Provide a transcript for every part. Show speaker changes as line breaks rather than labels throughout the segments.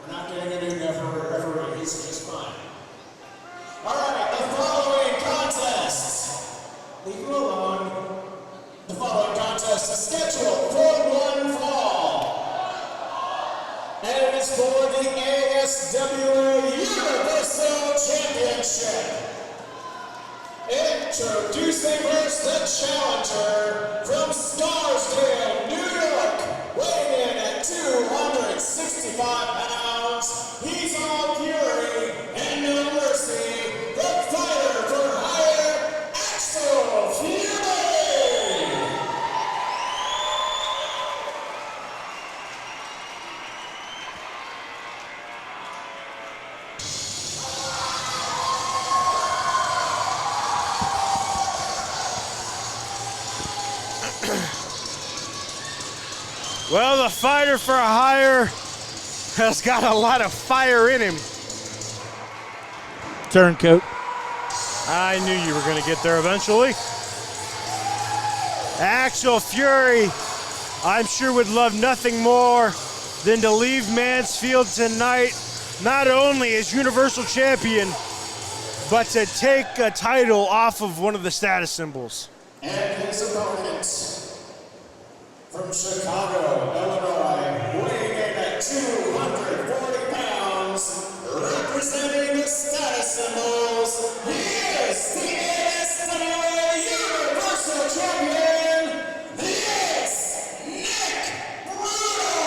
We're not getting a new referee. He's just fine. All right, the following contest. Leave you alone. The following contest is scheduled for one fall. And it is for the ASWA Universal Championship. Introducing first the challenger from Scarsdale, New York, weighing in at 265 pounds. He's all fury and no mercy. The fighter for hire, Axel Fury.
Well, the fighter for hire has got a lot of fire in him.
Turncoat.
I knew you were going to get there eventually. Axel Fury, I'm sure would love nothing more than to leave Mansfield tonight, not only as Universal Champion, but to take a title off of one of the status symbols.
And his opponent, from Chicago, Illinois, weighing in at 240 pounds, representing the status symbols, he is the ASWA Universal Champion, he is Nick Brutal!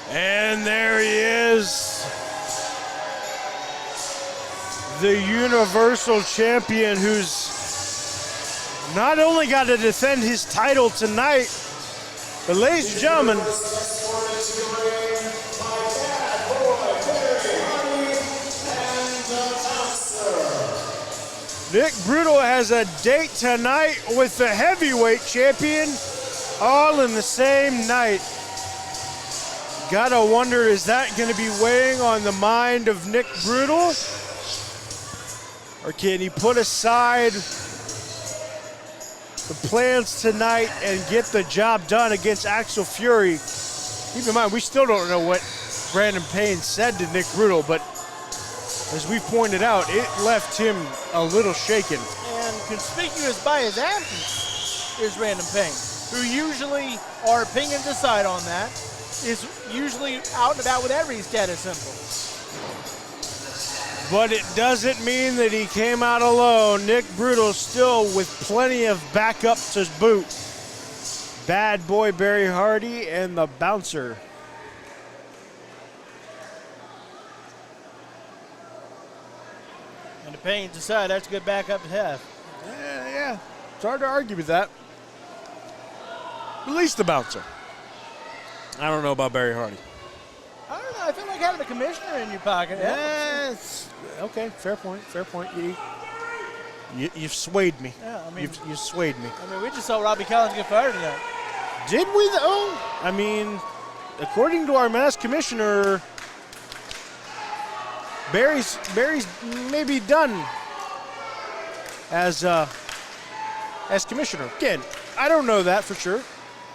And there he is, the Universal Champion, who's not only got to defend his title tonight, but ladies and gentlemen, Nick Brutal has a date tonight with the heavyweight champion, all in the same night. Gotta wonder, is that going to be weighing on the mind of Nick Brutal? Or can he put aside the plans tonight and get the job done against Axel Fury? Keep in mind, we still don't know what Brandon Payne said to Nick Brutal, but as we pointed out, it left him a little shaken.
And conspicuous by his absence is Brandon Payne, who usually, our opinion decide on that, is usually out and about with every status symbol.
But it doesn't mean that he came out alone. Nick Brutal still with plenty of backup to boot. Bad Boy Barry Hardy and the Bouncer.
And the Payne decide that's a good backup to have.
Yeah. It's hard to argue with that. At least the Bouncer. I don't know about Barry Hardy.
I don't know. I feel like having a commissioner in your pocket.
Yes. Okay, fair point. You've swayed me.
Yeah, I mean,
You've swayed me.
I mean, we just saw Robbie Collins get fired tonight.
Did we though? I mean, according to our mass commissioner, Barry's maybe done as commissioner. Again, I don't know that for sure.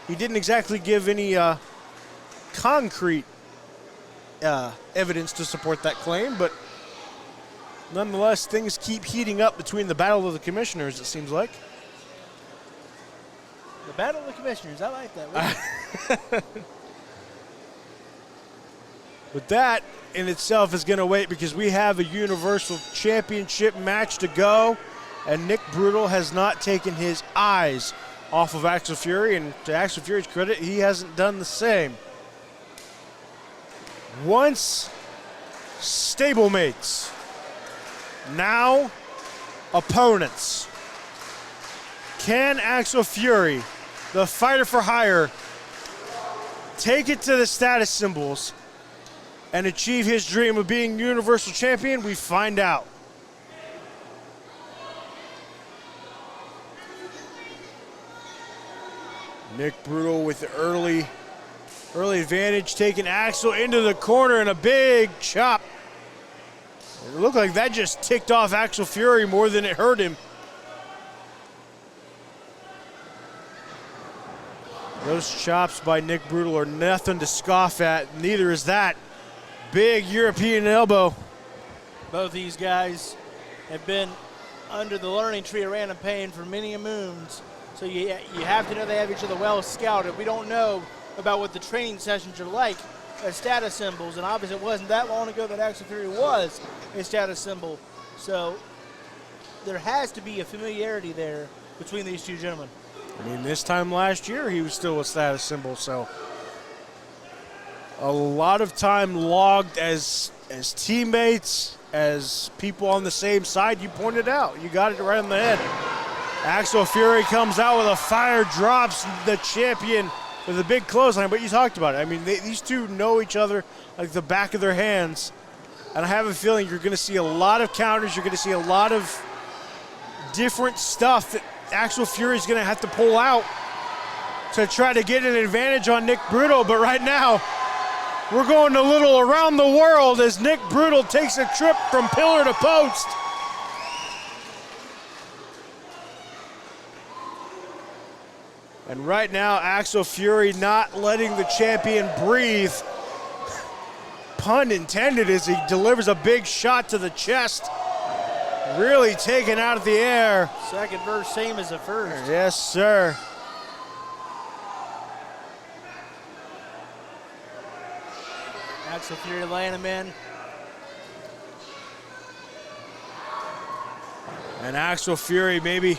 He didn't exactly give any concrete evidence to support that claim, but nonetheless, things keep heating up between the battle of the commissioners, it seems like.
The battle of the commissioners, I like that.
But that in itself is going to wait because we have a Universal Championship match to go, and Nick Brutal has not taken his eyes off of Axel Fury, and to Axel Fury's credit, he hasn't done the same. Once stablemates, now opponents. Can Axel Fury, the fighter for hire, take it to the status symbols and achieve his dream of being Universal Champion? We find out. Nick Brutal with the early Early advantage taking Axel into the corner and a big chop. It looked like that just ticked off Axel Fury more than it hurt him. Those chops by Nick Brutal are nothing to scoff at. Neither is that big European elbow.
Both these guys have been under the learning tree of Random Pain for many moons. So you have to know they have each other well scouted. We don't know about what the training sessions are like as status symbols, and obviously it wasn't that long ago that Axel Fury was a status symbol. So there has to be a familiarity there between these two gentlemen.
I mean, this time last year he was still a status symbol, so a lot of time logged as teammates, as people on the same side. You pointed out, you got it right on the head. Axel Fury comes out with a fire, drops the champion with a big clothesline, but you talked about it. I mean, these two know each other like the back of their hands, and I have a feeling you're going to see a lot of counters. You're going to see a lot of different stuff that Axel Fury is going to have to pull out to try to get an advantage on Nick Brutal, but right now we're going a little around the world as Nick Brutal takes a trip from pillar to post. And right now, Axel Fury not letting the champion breathe. Pun intended, as he delivers a big shot to the chest. Really taken out of the air.
Second verse, same as the first.
Yes, sir.
Axel Fury laying him in.
And Axel Fury maybe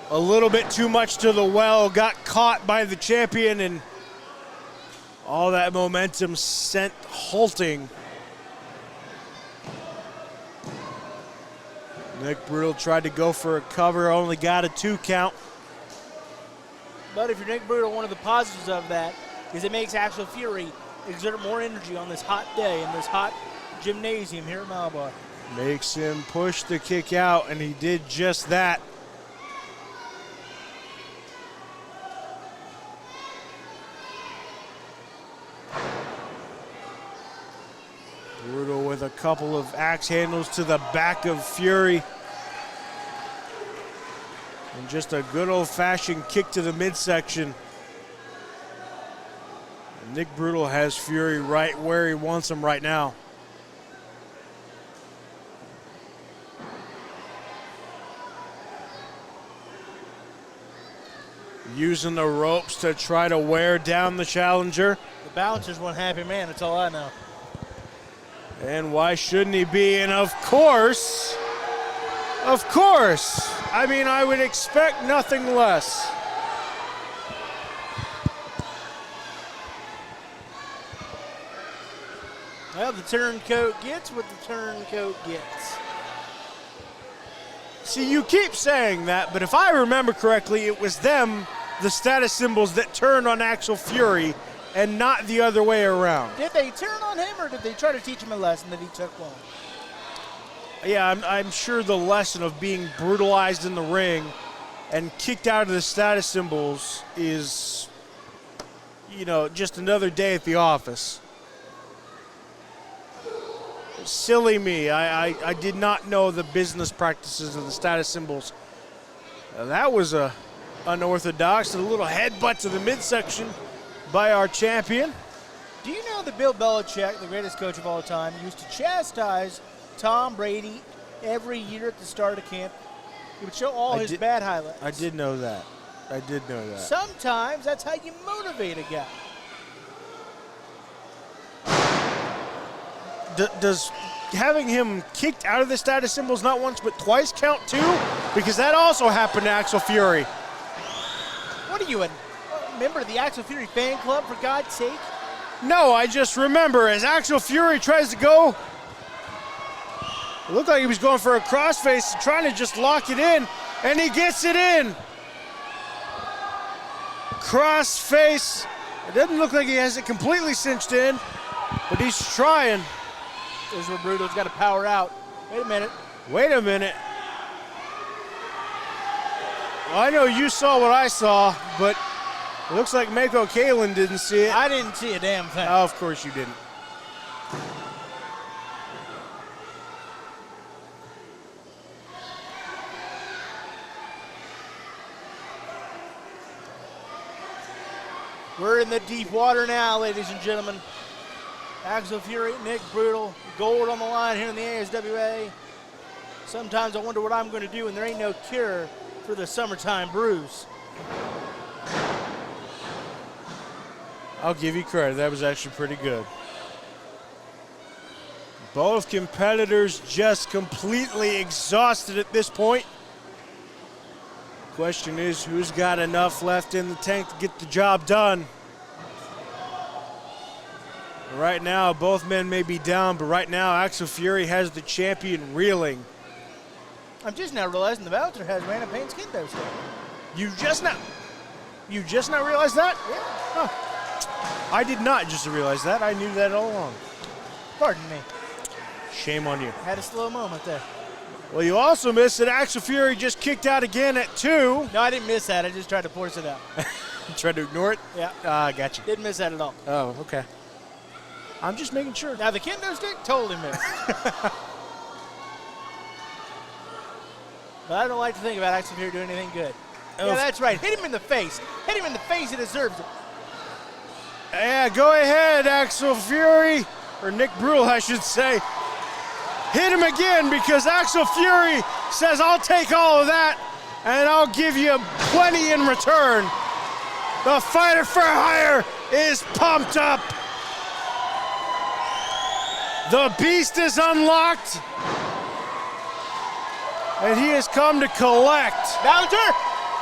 a little bit too much to the well, got caught by the champion, and all that momentum sent halting. Nick Brutal tried to go for a cover, only got a 2 count.
But if you're Nick Brutal, one of the positives of that is it makes Axel Fury exert more energy on this hot day in this hot gymnasium here at Malabar.
Makes him push the kick out, and he did just that. Brutal with a couple of axe handles to the back of Fury. And just a good old-fashioned kick to the midsection. And Nick Brutal has Fury right where he wants him right now. Using the ropes to try to wear down the challenger.
The bouncer's one happy man, that's all I know.
And why shouldn't he be? And of course, I mean, I would expect nothing less.
Well, the turncoat gets what the turncoat gets.
See, you keep saying that, but if I remember correctly, it was them, the status symbols, that turned on Axel Fury and not the other way around.
Did they turn on him, or did they try to teach him a lesson that he took long?
Yeah, I'm sure the lesson of being brutalized in the ring and kicked out of the status symbols is, you know, just another day at the office. Silly me. I did not know the business practices of the status symbols. That was unorthodox. A little headbutt to the midsection by our champion.
Do you know that Bill Belichick, the greatest coach of all time, used to chastise Tom Brady every year at the start of camp? He would show all his bad highlights.
I did know that.
Sometimes that's how you motivate a guy.
Does having him kicked out of the status symbols not once but twice count too? Because that also happened to Axel Fury.
What are you, a member of the Axel Fury fan club, for God's sake?
No, I just remember as Axel Fury tries to go, it looked like he was going for a crossface, trying to just lock it in, and he gets it in. Crossface. It doesn't look like he has it completely cinched in, but he's trying.
This is where Brutal's got to power out. Wait a minute.
Well, I know you saw what I saw, but It looks like Mako Kalin didn't see it.
I didn't see a damn thing.
Oh, of course you didn't.
We're in the deep water now, ladies and gentlemen. Axel Fury, Nick Brutal, gold on the line here in the ASWA. Sometimes I wonder what I'm going to do, and there ain't no cure for the Summertime Bruise.
I'll give you credit. That was actually pretty good. Both competitors just completely exhausted at this point. Question is, who's got enough left in the tank to get the job done? Right now, both men may be down, but right now, Axel Fury has the champion reeling.
I'm just now realizing the bouncer has Random Pain's kendo stick.
You just now realized that?
Yeah.
Huh. I did not just realize that. I knew that all along.
Pardon me.
Shame on you.
Had a slow moment there.
Well, you also missed that Axel Fury just kicked out again at 2.
No, I didn't miss that. I just tried to force it out.
You tried to ignore it?
Yeah.
Gotcha.
Didn't miss that at all.
Oh, okay. I'm just making sure.
Now, the kendo stick, totally missed. But I don't like to think about Axel Fury doing anything good.
Oh.
Yeah, that's right. Hit him in the face. Hit him in the face. He deserves it.
Yeah, go ahead, Axel Fury. Or Nick Brutal, I should say. Hit him again, because Axel Fury says, I'll take all of that, and I'll give you plenty in return. The fighter for hire is pumped up. The beast is unlocked, and he has come to collect.
Bouncer,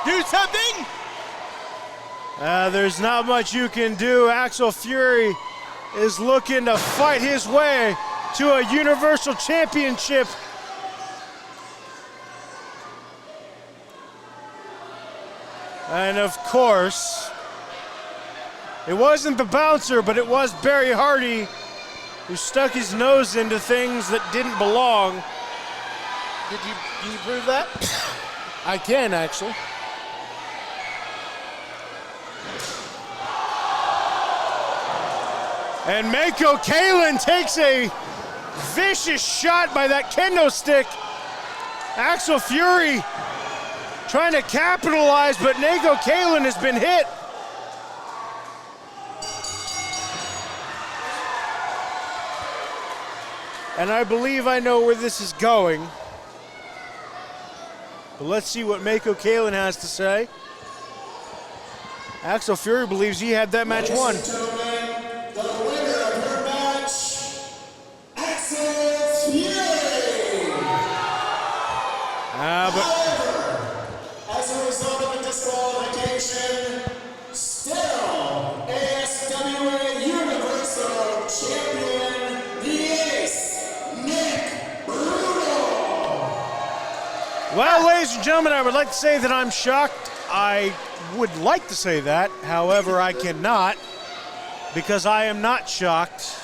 do something.
There's not much you can do. Axel Fury is looking to fight his way to a Universal Championship. And of course, it wasn't the bouncer, but it was Barry Hardy who stuck his nose into things that didn't belong.
Can you prove that?
I can, actually. And Mako Kalin takes a vicious shot by that kendo stick. Axel Fury trying to capitalize, but Mako Kalin has been hit. And I believe I know where this is going. But let's see what Mako Kalin has to say. Axel Fury believes he had that match won.
The winner of her match, Axel Fury. However, as a result of the disqualification, still ASWA Universal Champion, the Ace, Nick Brutal.
Well, ladies and gentlemen, I would like to say that I'm shocked. I would like to say that, however, I cannot, because I am not shocked.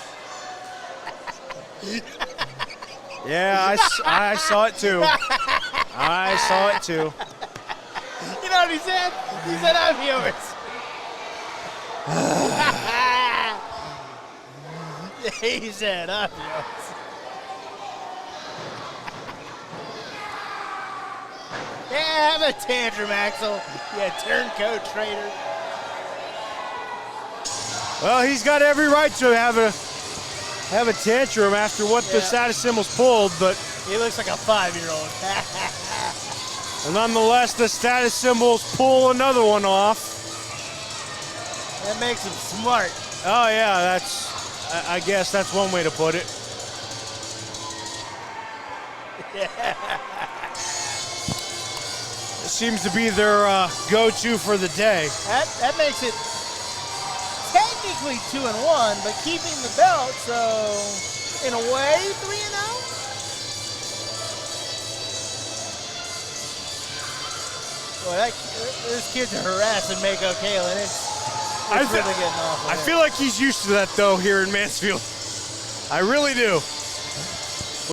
Yeah, I saw it too. I saw it too.
You know what he said? He said, I'm yours. He said, I'm yours. Yeah, have a tantrum, Axel. You turncoat traitor.
Well, he's got every right to have a tantrum after what the status symbols pulled, but
He looks like a 5-year-old.
nonetheless, the status symbols pull another one off.
That makes him smart.
Oh yeah, I guess that's one way to put it. It seems to be their go-to for the day.
That makes it technically 2-1, but keeping the belt, so in a way 3-0. Boy, this kid's harassing Mako Kalin. It's really getting awful.
I feel like he's used to that though here in Mansfield. I really do.